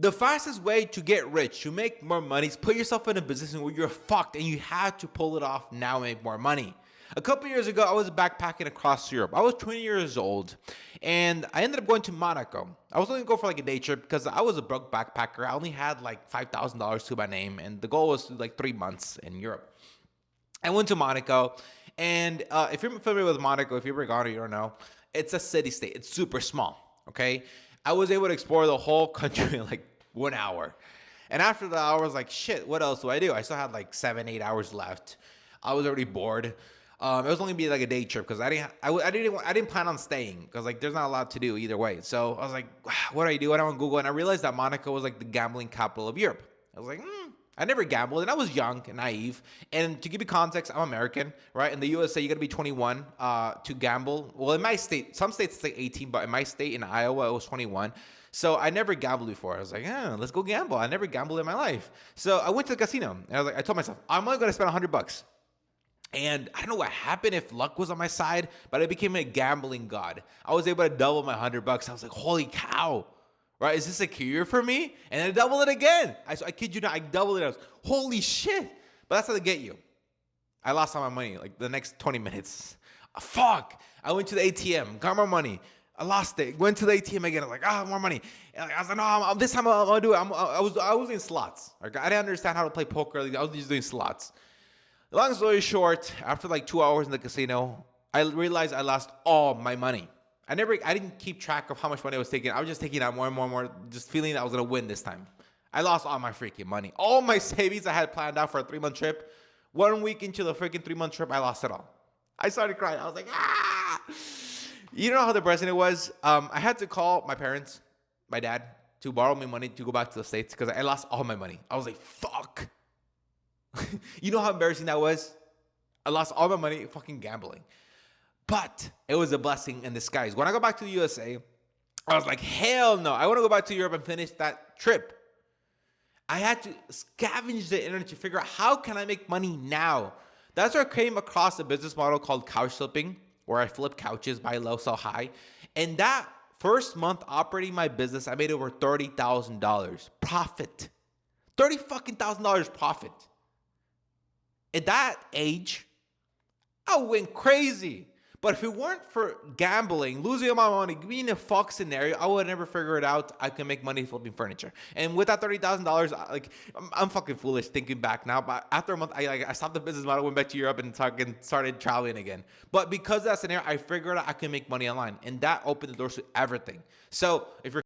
The fastest way to get rich, to make more money, is put yourself in a position where you're fucked and you have to pull it off now and make more money. A couple years ago, I was backpacking across Europe. I was 20 years old and I ended up going to Monaco. I was only going to go for like a day trip because I was a broke backpacker. I only had like $5,000 to my name and the goal was to like 3 months in Europe. I went to Monaco, and if you're familiar with Monaco, if you've ever gone or you don't know, it's a city state. It's super small. Okay, I was able to explore the whole country in like 1 hour, and after the hour, I was like, shit, what else do I do? I still had like 7, 8 hours left. I was already bored. It was only be like a day trip because I didn't plan on staying because like there's not a lot to do either way. So I was like, what do I do? I went on Google and I realized that Monaco was like the gambling capital of Europe. I was like, I never gambled, and I was young and naive. And to give you context, I'm American, right? In the USA, you got to be 21 to gamble. Well, in my state, some states it's like 18, but in my state, in Iowa, it was 21. So I never gambled before. I was like, let's go gamble. I never gambled in my life. So I went to the casino, and I was like, I told myself, I'm only going to spend $100. And I don't know what happened if luck was on my side, but I became a gambling god. I was able to double my $100. I was like, holy cow. Right? Is this a career for me? And I double it again. I kid you not, I doubled it. I was, holy shit. But that's how they get you. I lost all my money like the next 20 minutes. Fuck. I went to the ATM, got more money. I lost it. Went to the ATM again. I was like, more money. And I was like, no, this time I'm gonna do it. I was doing slots. Like, I didn't understand how to play poker. I was just doing slots. Long story short, after like 2 hours in the casino, I realized I lost all my money. I didn't keep track of how much money I was taking. I was just taking out more and more and more, just feeling that I was gonna win this time. I lost all my freaking money. All my savings I had planned out for a 3-month trip. 1 week into the freaking 3-month trip, I lost it all. I started crying. I was like, ah! You know how depressing it was? I had to call my parents, my dad, to borrow me money to go back to the States because I lost all my money. I was like, fuck. You know how embarrassing that was? I lost all my money fucking gambling. But it was a blessing in disguise. When I go back to the USA, I was like, hell no. I want to go back to Europe and finish that trip. I had to scavenge the internet to figure out how can I make money now. That's where I came across a business model called couch flipping, where I flip couches, buy low, sell high. And that first month operating my business, I made over $30,000 profit. $30,000 profit. At that age, I went crazy. But if it weren't for gambling, losing all my money, being a fuck scenario, I would never figure it out. I can make money flipping furniture. And with that $30,000, I'm fucking foolish thinking back now. But after a month, I stopped the business model, went back to Europe, and started traveling again. But because of that scenario, I figured out I can make money online, and that opened the doors to everything. So if you're